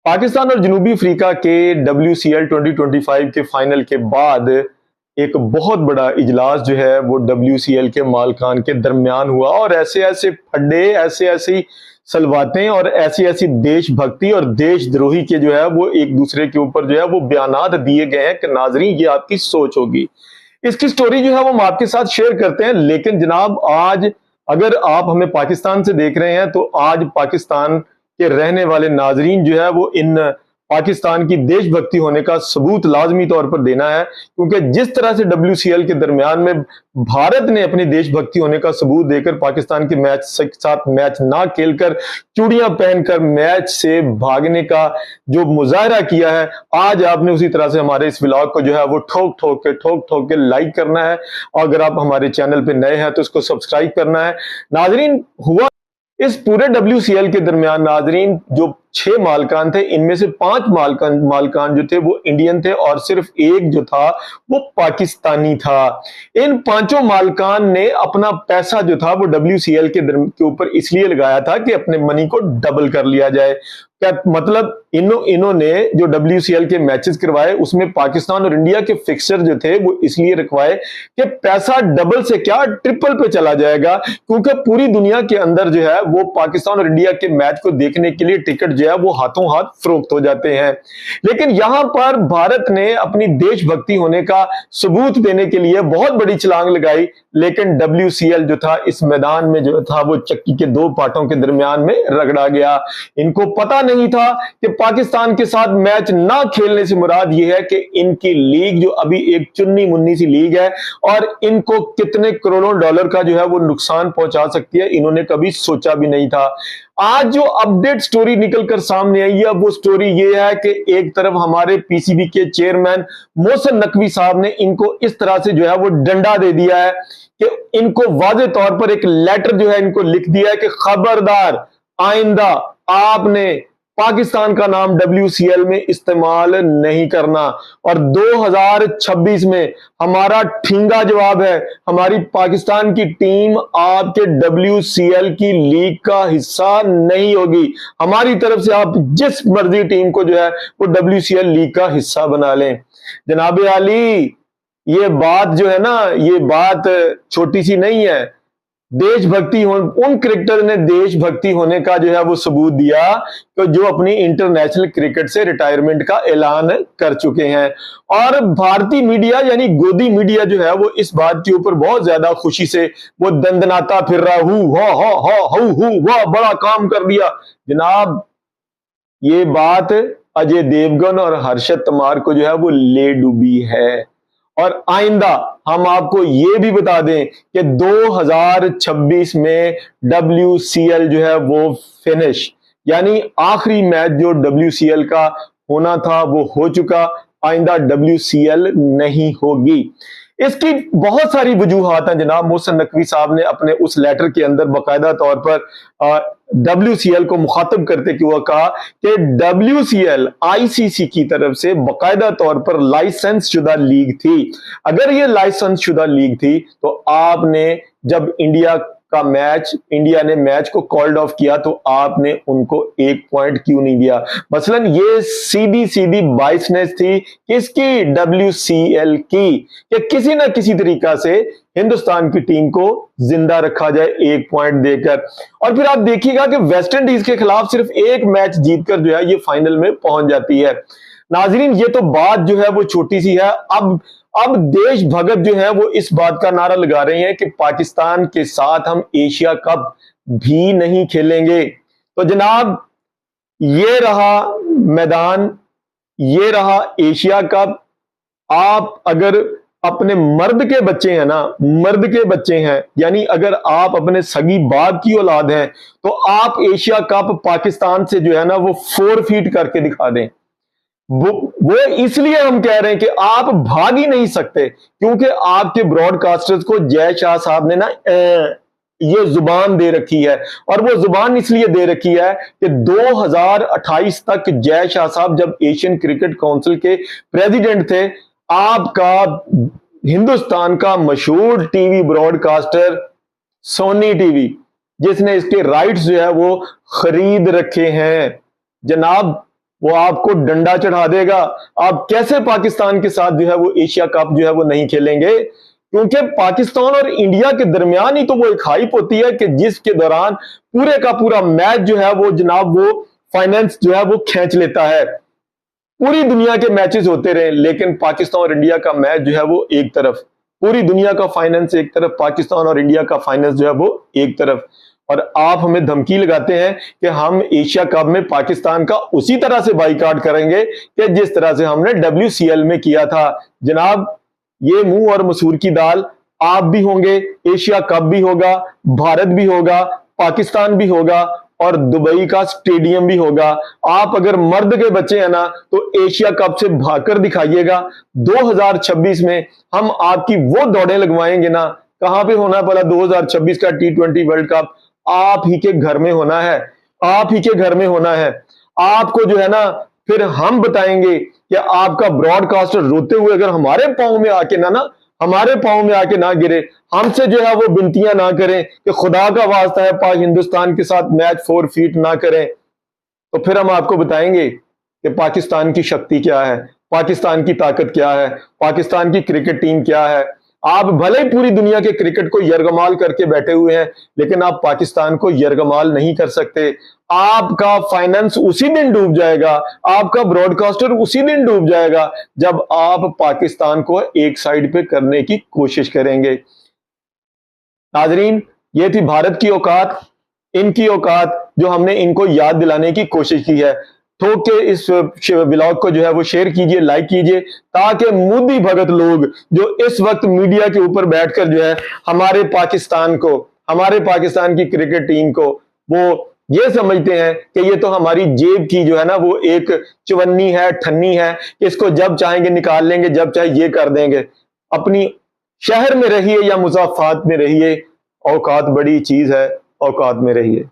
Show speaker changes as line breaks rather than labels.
पाकिस्तान और जनूबी अफ्रीका के WCL 2025 के फाइनल के बाद एक बहुत बड़ा इजलास जो है वो WCL के मालकान के दरमियान हुआ और ऐसे ऐसे फड्डे, ऐसे ऐसी सलवातें और ऐसी ऐसी देशभक्ति और देशद्रोही के जो है वो एक दूसरे के ऊपर जो है वो बयानात दिए गए हैं कि नाजरीन ये आपकी सोच होगी। इसकी स्टोरी जो है वो हम आपके साथ शेयर करते हैं। लेकिन जनाब, आज अगर आप हमें पाकिस्तान से देख रहे हैं तो आज पाकिस्तान के रहने वाले नाजरीन जो है वो इन पाकिस्तान की देशभक्ति होने का सबूत लाजमी तौर पर देना है, क्योंकि जिस तरह से WCL के दरमियान में भारत ने अपनी देशभक्ति होने का सबूत देकर पाकिस्तान के मैच के साथ मैच ना खेलकर चूड़ियां पहनकर मैच से भागने का जो मुजाहरा किया है, आज आपने उसी तरह से हमारे इस व्लॉग को जो है वो ठोक ठोक के लाइक करना है। और अगर आप हमारे चैनल पे नए हैं तो इसको सब्सक्राइब करना है। नाजरीन, हुआ इस पूरे WCL के दरमियान नाजरीन जो 6 मालकान थे, इनमें से 5 मालकान जो थे वो इंडियन थे और सिर्फ एक जो था वो पाकिस्तानी था। इन 5 मालकान ने अपना पैसा जो था वो WCL के ऊपर इसलिए लगाया था कि अपने मनी को डबल कर लिया जाए। क्या मतलब, इन्होंने जो WCL के मैचेस करवाए उसमें पाकिस्तान और इंडिया के फिक्सर जो थे वो इसलिए रखवाए कि पैसा डबल से क्या ट्रिपल पे चला जाएगा, क्योंकि पूरी दुनिया के अंदर जो है वो पाकिस्तान और इंडिया के मैच को देखने के लिए टिकट जो है वो हाथों हाथ फरोख्त हो जाते हैं। लेकिन यहां पर भारत ने अपनी देशभक्ति होने का सबूत देने के लिए बहुत बड़ी छलांग लगाई, लेकिन WCL जो था इस मैदान में जो था वो चक्की के 2 पाटों के दरमियान में रगड़ा गया। इनको पता नहीं था कि पाकिस्तान के साथ मैच ना खेलने से मुराद ये है कि इनकी लीग जो अभी एक चुन्नी मुन्नी सी लीग है और इनको कितने करोड़ों डॉलर का जो है वो नुकसान पहुंचा सकती है, इन्होंने कभी सोचा भी नहीं था। आज जो अपडेट स्टोरी निकलकर सामने आई है वो स्टोरी ये है कि एक तरफ हमारे PCB के चेयरमैन मोहसिन नकवी साहब ने इनको इस तरह से जो है वो डंडा दे दिया है कि इनको वाज़े तौर पर एक लेटर जो है इनको लिख दिया है कि खबरदार आइंदा आपने पाकिस्तान का नाम WCL में इस्तेमाल नहीं करना। और 2026 में हमारा ठिंगा जवाब है, हमारी पाकिस्तान की टीम आपके WCL की लीग का हिस्सा नहीं होगी। हमारी तरफ से आप जिस मर्जी टीम को जो है वो WCL लीग का हिस्सा बना लें। जनाब आली, ये बात जो है ना, ये बात छोटी सी नहीं है। देशभक्ति उन क्रिकेटर ने देशभक्ति होने का जो है वो सबूत दिया कि जो अपनी इंटरनेशनल क्रिकेट से रिटायरमेंट का ऐलान कर चुके हैं। और भारतीय मीडिया यानी गोदी मीडिया जो है वो इस बात के ऊपर बहुत ज्यादा खुशी से वो दंदनाता फिर रहा, वाह बड़ा काम कर दिया। जनाब, ये बात अजय देवगन और हर्षद तमार को जो है वो ले डूबी है। और आइंदा हम आपको ये भी बता दें कि 2026 में WCL जो है वो फिनिश, यानी आखिरी मैच जो WCL का होना था वो हो चुका, आइंदा WCL नहीं होगी। इसकी बहुत सारी वजूहात हैं जनाब। मोहसिन नकवी साहब ने अपने उस लेटर के अंदर बाकायदा तौर पर WCL को मुखातब करते हुए कहा कि WCL ICC की तरफ से बाकायदा तौर पर लाइसेंस शुदा लीग थी। अगर ये लाइसेंस शुदा लीग थी तो आपने जब इंडिया ने मैच को कॉल्ड ऑफ किया तो आपने उनको 1 पॉइंट क्यों नहीं दिया? मसलन ये सीधी बाइसनेस थी किसकी? WCL की, कि किसी ना किसी तरीका से हिंदुस्तान की टीम को जिंदा रखा जाए 1 पॉइंट देकर। और फिर आप देखिएगा कि वेस्ट इंडीज के खिलाफ सिर्फ 1 मैच जीतकर जो है ये फाइनल में पहुंच जाती है। नाजरीन, ये तो बात जो है वो छोटी सी है। अब देश भगत जो है वो इस बात का नारा लगा रहे हैं कि पाकिस्तान के साथ हम एशिया कप भी नहीं खेलेंगे। तो जनाब, ये रहा मैदान, ये रहा एशिया कप। आप अगर अपने मर्द के बच्चे हैं ना, मर्द के बच्चे हैं, यानी अगर आप अपने सगी बाप की औलाद हैं तो आप एशिया कप पाकिस्तान से जो है ना वो 4 फीट करके दिखा दें। वो इसलिए हम कह रहे हैं कि आप भाग ही नहीं सकते, क्योंकि आपके ब्रॉडकास्टर्स को जय शाह साहब ने ना ये जुबान दे रखी है। और वो जुबान इसलिए दे रखी है कि 2028 तक जय शाह साहब जब एशियन क्रिकेट काउंसिल के प्रेसिडेंट थे, आपका हिंदुस्तान का मशहूर टीवी ब्रॉडकास्टर सोनी टीवी, जिसने इसके राइट्स जो है वो खरीद रखे हैं, जनाब, وہ آپ کو ڈنڈا چڑھا دے گا. آپ کیسے پاکستان کے ساتھ جو ہے وہ ایشیا کپ جو ہے وہ نہیں کھیلیں گے؟ کیونکہ پاکستان اور انڈیا کے درمیان ہی تو وہ ایک ہائپ ہوتی ہے کہ جس کے دوران پورے کا پورا میچ جو ہے وہ جناب وہ فائنانس جو ہے وہ کھینچ لیتا ہے. پوری دنیا کے میچز ہوتے رہے لیکن پاکستان اور انڈیا کا میچ جو ہے وہ ایک طرف، پوری دنیا کا فائنانس ایک طرف، پاکستان اور انڈیا کا فائنانس جو ہے وہ ایک طرف. اور آپ ہمیں دھمکی لگاتے ہیں کہ ہم ایشیا کپ میں پاکستان کا اسی طرح سے بائیکاٹ کریں گے کہ جس طرح سے ہم نے WCL میں کیا تھا. جناب یہ منہ اور مسور کی دال، آپ بھی ہوں گے، ایشیا کپ بھی ہوگا، بھارت بھی ہوگا، پاکستان بھی ہوگا اور دبئی کا سٹیڈیم بھی ہوگا. آپ اگر مرد کے بچے ہیں نا تو ایشیا کپ سے بھاگ کر دکھائیے گا. 2026 میں ہم آپ کی وہ دوڑیں لگوائیں گے نا. کہاں پہ ہونا پڑا 2026 کا T20 ورلڈ کپ؟ آپ ہی کے گھر میں ہونا ہے، آپ ہی کے گھر میں ہونا ہے. آپ کو جو ہے نا پھر ہم بتائیں گے کہ آپ کا براڈ کاسٹر روتے ہوئے اگر ہمارے پاؤں میں آ کے ہمارے پاؤں میں آ کے نہ گرے، ہم سے جو ہے وہ بنتیاں نہ کریں کہ خدا کا واسطہ ہے ہندوستان کے ساتھ میچ 4 فیٹ نہ کریں، تو پھر ہم آپ کو بتائیں گے کہ پاکستان کی شکتی کیا ہے، پاکستان کی طاقت کیا ہے، پاکستان کی کرکٹ ٹیم کیا ہے. آپ بھلے ہی پوری دنیا کے کرکٹ کو یرغمال کر کے بیٹھے ہوئے ہیں لیکن آپ پاکستان کو یرغمال نہیں کر سکتے. آپ کا فائنانس اسی دن ڈوب جائے گا، آپ کا براڈ کاسٹر اسی دن ڈوب جائے گا جب آپ پاکستان کو ایک سائیڈ پہ کرنے کی کوشش کریں گے. ناظرین، یہ تھی بھارت کی اوقات، ان کی اوقات جو ہم نے ان کو یاد دلانے کی کوشش کی ہے. ٹھوک کے اس ولاگ کو جو ہے وہ شیئر کیجئے، لائک کیجئے تاکہ مودی بھگت لوگ جو اس وقت میڈیا کے اوپر بیٹھ کر جو ہے ہمارے پاکستان کو، ہمارے پاکستان کی کرکٹ ٹیم کو وہ یہ سمجھتے ہیں کہ یہ تو ہماری جیب کی جو ہے نا وہ ایک چونی ہے، ٹھنی ہے، اس کو جب چاہیں گے نکال لیں گے، جب چاہے یہ کر دیں گے. اپنی شہر میں رہیے یا مضافات میں رہیے، اوقات بڑی چیز ہے، اوقات میں رہیے.